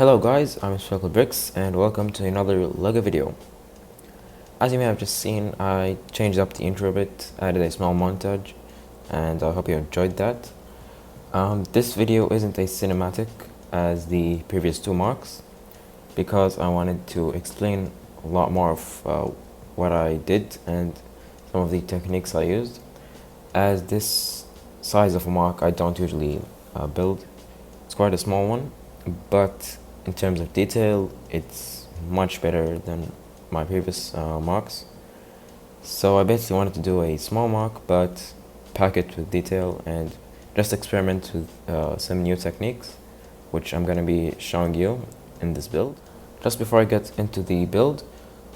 Hello guys, I'm Bricks and welcome to another LEGO video. As you may have just seen, I changed up the intro a bit, added a small montage, and I hope you enjoyed that. This video isn't a cinematic as the previous two marks, because I wanted to explain a lot more of what I did and some of the techniques I used. As this size of a mark I don't usually build, it's quite a small one, but in terms of detail, it's much better than my previous marks. So I basically wanted to do a small mark, but pack it with detail and just experiment with some new techniques, which I'm going to be showing you in this build. Just before I get into the build,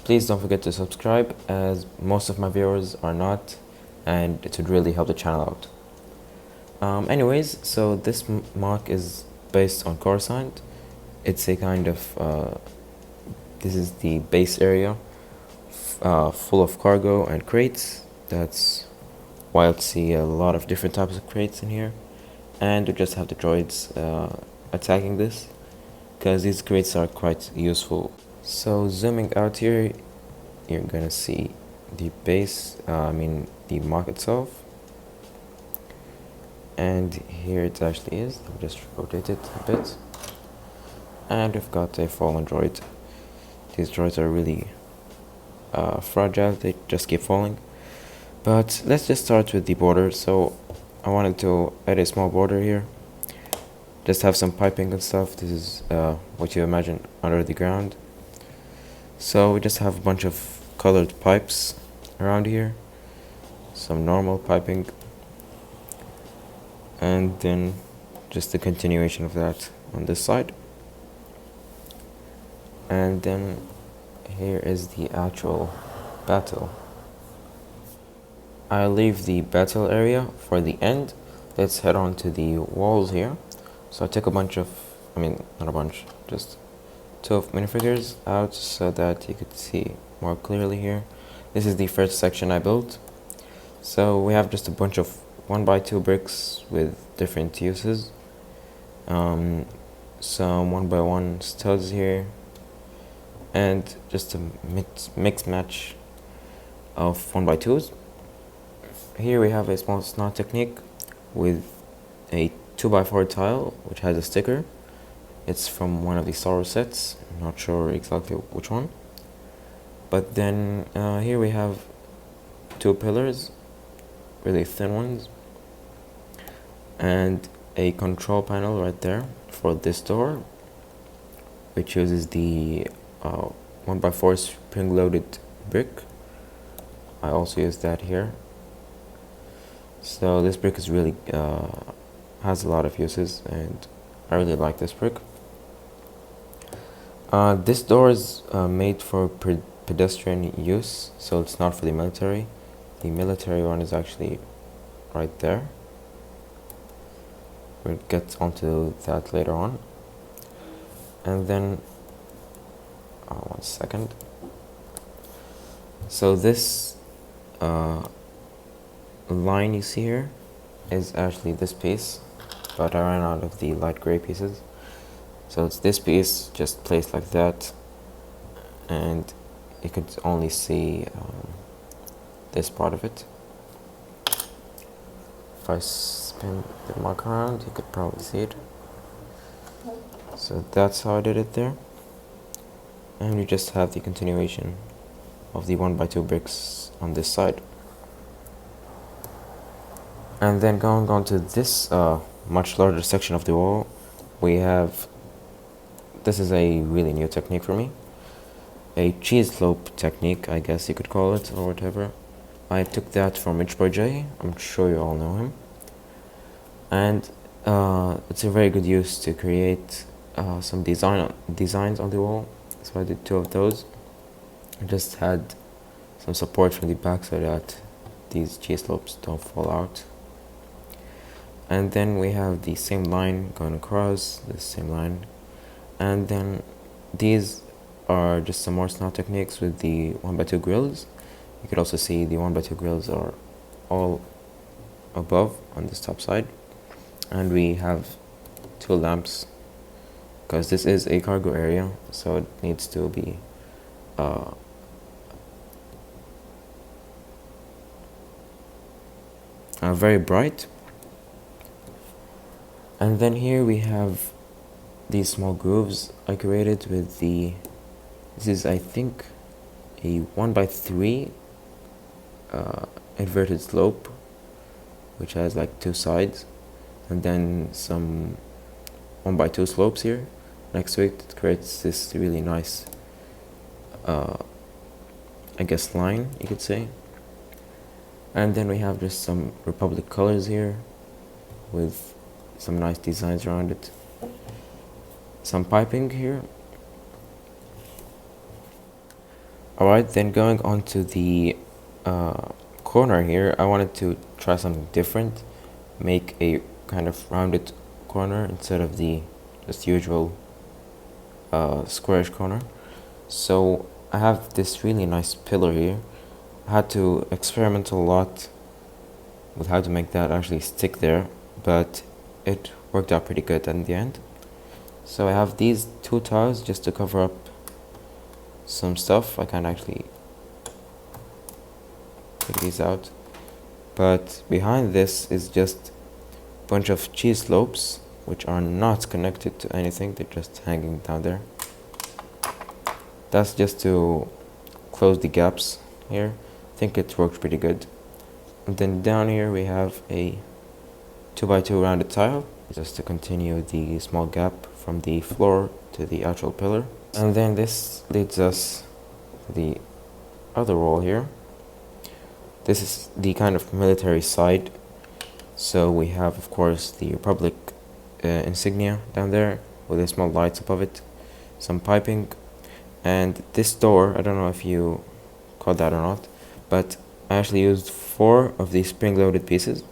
please don't forget to subscribe, as most of my viewers are not, and it would really help the channel out. Anyways, so this mark is based on Coruscant. It's a kind of, this is the base area, full of cargo and crates. That's why you'll see a lot of different types of crates in here. And we just have the droids attacking this, because these crates are quite useful. So zooming out here, you're gonna see the base, the mark itself. And here it actually is. I'll just rotate it a bit. And we've got a fallen droid. These droids are really fragile, they just keep falling. But let's just start with the border. So I wanted to add a small border here. Just have some piping and stuff. This is what you imagine under the ground. So we just have a bunch of colored pipes around here. Some normal piping. And then just the continuation of that on this side. And then here is the actual battle. I'll leave the battle area for the end. Let's head on to the walls here. So I took a bunch of, not a bunch, just 2 of minifigures out so that you could see more clearly here. This is the first section I built. So we have just a bunch of 1x2 bricks with different uses. Some 1x1 studs here, and just a mix match of 1x2s. Here we have a small snot technique with a 2x4 tile which has a sticker. It's from one of the Star Wars sets, I'm not sure exactly which one. But then here we have 2 pillars, really thin ones, and a control panel right there for this door, which uses the 1x4 spring-loaded brick. I also use that here. So this brick is really has a lot of uses, and I really like this brick. This door is made for pedestrian use, so it's not for the military. The military one is actually right there. We'll get onto that later on. And then one second. So this line you see here is actually this piece, but I ran out of the light gray pieces. So it's this piece just placed like that, and you could only see this part of it. If I spin the mark around, you could probably see it. So that's how I did it there. And we just have the continuation of the 1x2 bricks on this side. And then going on to this much larger section of the wall, we have, this is a really new technique for me, a cheese slope technique, I guess you could call it, or whatever. I took that from Rich Boy J, I'm sure you all know him. And it's a very good use to create some designs on the wall. So I did 2 of those. I just had some support from the back so that these cheese slopes don't fall out. And then we have the same line going across, the same line. And then these are just some more snot techniques with the 1x2 grills. You could also see the 1x2 grills are all above on this top side. And we have 2 lamps because this is a cargo area, so it needs to be very bright. And then here we have these small grooves I created with this is, I think, a 1x3 inverted slope, which has like 2 sides, and then some 1x2 slopes here next to it. It creates this really nice I guess line, you could say. And then we have just some Republic colors here with some nice designs around it. Some piping here. Alright, then going on to the corner here, I wanted to try something different. Make a kind of rounded corner instead of the just usual squarish corner. So I have this really nice pillar here. I had to experiment a lot with how to make that actually stick there, but it worked out pretty good in the end. So I have these 2 tiles just to cover up some stuff. I can actually take these out, but behind this is just a bunch of cheese slopes which are not connected to anything. They're just hanging down there. That's just to close the gaps here. I think it worked pretty good. And then down here we have a 2x2 rounded tile just to continue the small gap from the floor to the actual pillar. And then this leads us to the other wall here. This is the kind of military side. So we have, of course, the Republic insignia down there with the small lights above it, some piping, and this door. I don't know if you caught that or not, but I actually used 4 of these spring-loaded pieces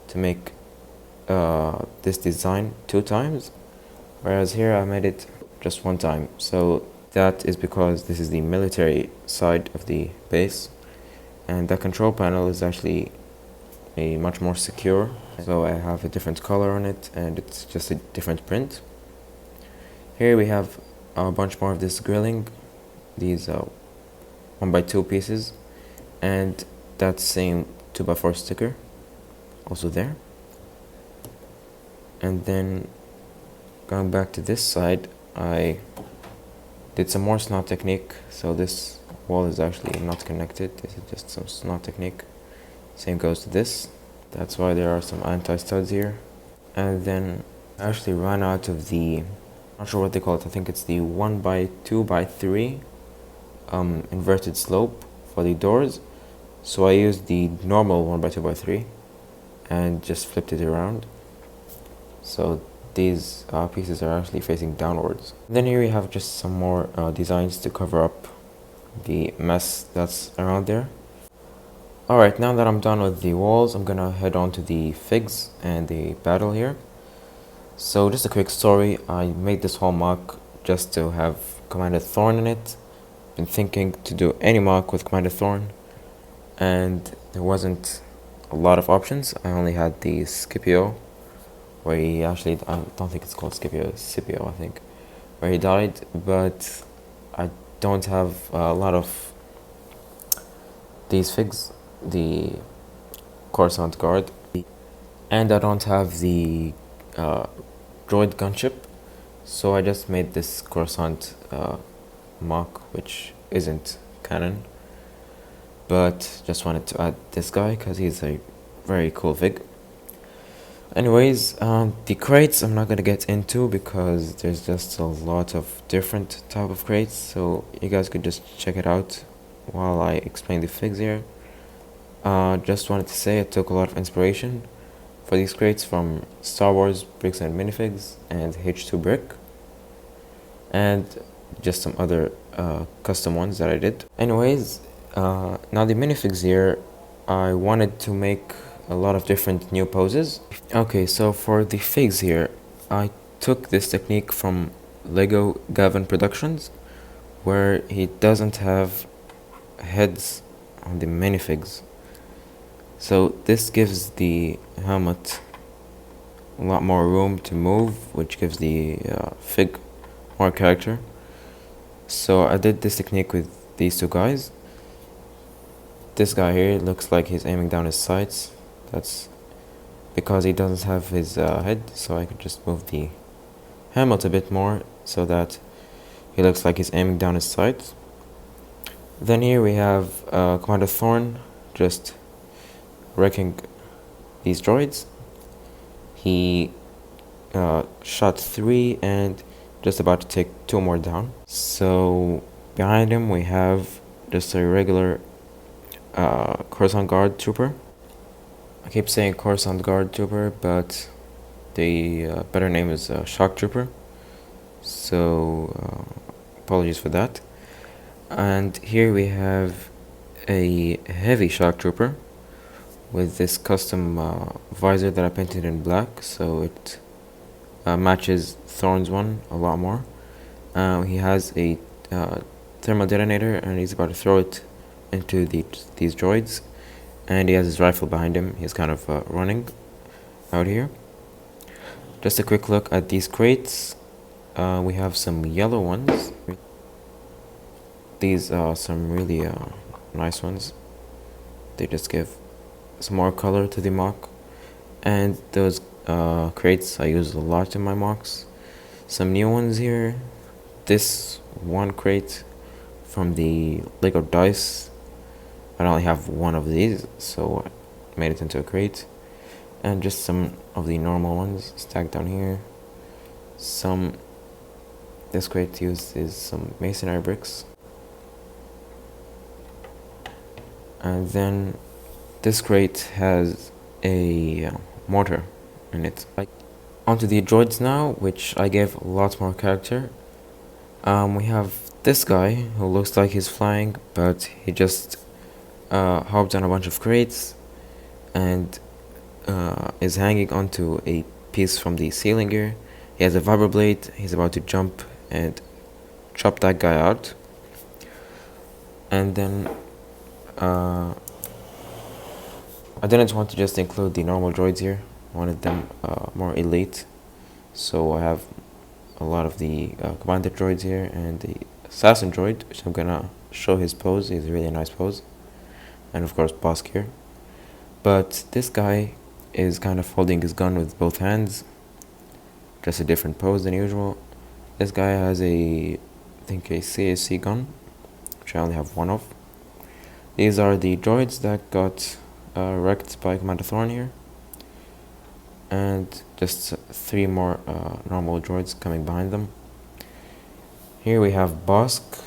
to make this design 2 times, whereas here I made it just 1 time. So that is because this is the military side of the base, and the control panel is actually a much more secure. So I have a different color on it, and it's just a different print. Here we have a bunch more of this grilling, these 1x2 pieces, and that same 2x4 sticker also there. And then going back to this side, I did some more snot technique. So this wall is actually not connected. This is just some snot technique. Same goes to this. That's why there are some anti-studs here. And then I actually ran out of the, not sure what they call it, I think it's the 1x2x3 inverted slope for the doors. So I used the normal 1x2x3 and just flipped it around. So these pieces are actually facing downwards. Then here we have just some more designs to cover up the mess that's around there. Alright, now that I'm done with the walls, I'm gonna head on to the figs and the battle here. So just a quick story, I made this whole mock just to have Commander Thorn in it. Been thinking to do any mock with Commander Thorn, and there wasn't a lot of options. I only had the Scipio, where he actually, I don't think it's called Scipio, it's Scipio I think, where he died, but I don't have a lot of these figs, the Coruscant guard, and I don't have the droid gunship, so I just made this Coruscant mock, which isn't canon, but just wanted to add this guy because he's a very cool fig. Anyways, the crates I'm not gonna get into because there's just a lot of different type of crates, so you guys could just check it out while I explain the figs here. Just wanted to say I took a lot of inspiration for these crates from Star Wars bricks and minifigs and H2 brick, and just some other custom ones that I did. Anyways, now the minifigs here, I wanted to make a lot of different new poses. Okay, so for the figs here, I took this technique from Lego Gavin Productions, where he doesn't have heads on the minifigs. So this gives the helmet a lot more room to move, which gives the fig more character. So I did this technique with these two guys. This guy here looks like he's aiming down his sights. That's because he doesn't have his head, so I could just move the helmet a bit more so that he looks like he's aiming down his sights. Then here we have Commander Thorn just wrecking these droids. He shot 3 and just about to take 2 more down. So behind him we have just a regular Coruscant Guard Trooper. I keep saying Coruscant Guard Trooper, but the better name is Shock Trooper. So apologies for that. And here we have a heavy Shock Trooper with this custom visor that I painted in black, so it matches Thorn's one a lot more. He has a thermal detonator and he's about to throw it into these droids, and he has his rifle behind him. He's kind of running out here. Just a quick look at these crates. We have some yellow ones. These are some really nice ones. They just give some more color to the mock. And those crates I use a lot in my mocks. Some new ones here. This one crate from the Lego dice. I only have one of these, so I made it into a crate. And just some of the normal ones stacked down here. This crate uses some masonry bricks. And then this crate has a mortar in it. Onto the droids now, which I gave a lot more character. We have this guy who looks like he's flying, but he just hopped on a bunch of crates and is hanging onto a piece from the ceiling here. He has a vibroblade. He's about to jump and chop that guy out. And then I didn't want to just include the normal droids here. I wanted them more elite. So I have a lot of the commander droids here and the assassin droid, which I'm gonna show his pose. He's a really nice pose. And of course Bosk here. But this guy is kind of holding his gun with both hands. Just a different pose than usual. This guy has I think a CAC gun, which I only have one of. These are the droids that got wrecked by Commander Thorn here. And just 3 more normal droids coming behind them. Here we have Bosk.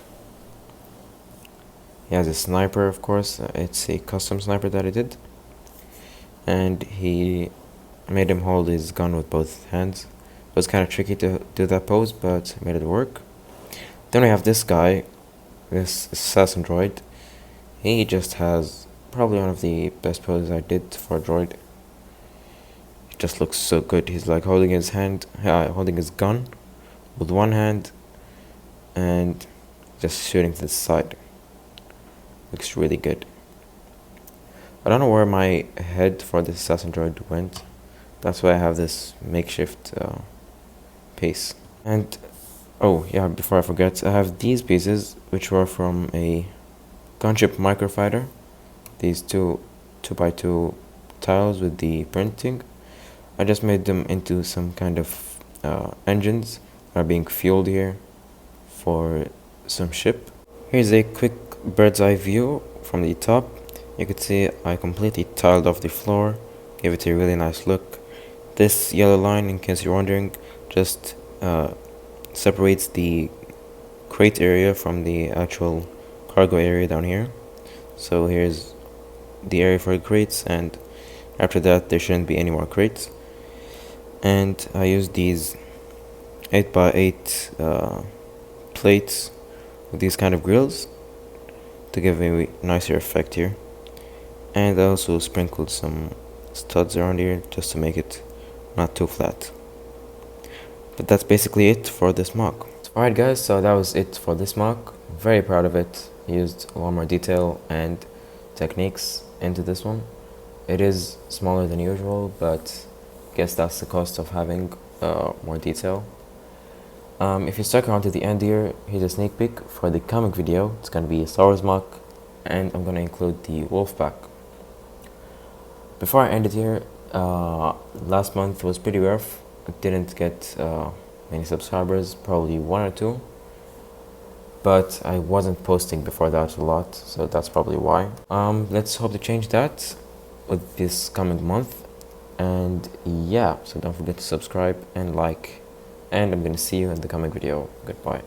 He has a sniper, of course. It's a custom sniper that I did. And he made him hold his gun with both hands. It was kind of tricky to do that pose, but made it work. Then we have this guy, this assassin droid. He just has probably one of the best poses I did for a droid. It just looks so good. He's like holding his gun with one hand and just shooting to the side. Looks really good. I don't know where my head for this assassin droid went. That's why I have this makeshift piece. And oh yeah, before I forget, I have these pieces which were from a gunship microfighter. These 2x2 tiles with the printing. I just made them into some kind of engines that are being fueled here for some ship. Here's a quick bird's eye view from the top. You can see I completely tiled off the floor, gave it a really nice look. This yellow line, in case you're wondering, just separates the crate area from the actual cargo area down here. So here's the area for the crates, and after that there shouldn't be any more crates. And I used these 8x8 plates with these kind of grills to give a nicer effect here. And I also sprinkled some studs around here just to make it not too flat. But that's basically it for this mock. Alright guys, so that was it for this mock. Very proud of it. Used a lot more detail and techniques into this one. It is smaller than usual, but I guess that's the cost of having more detail. If you stuck around to the end here, here's a sneak peek for the comic video. It's gonna be a Star Wars mock, and I'm gonna include the wolf pack. Before I end it here, last month was pretty rough. I didn't get many subscribers, probably 1 or 2. But I wasn't posting before that a lot, so that's probably why. Let's hope to change that with this coming month. And yeah, so don't forget to subscribe and like. And I'm gonna see you in the coming video. Goodbye.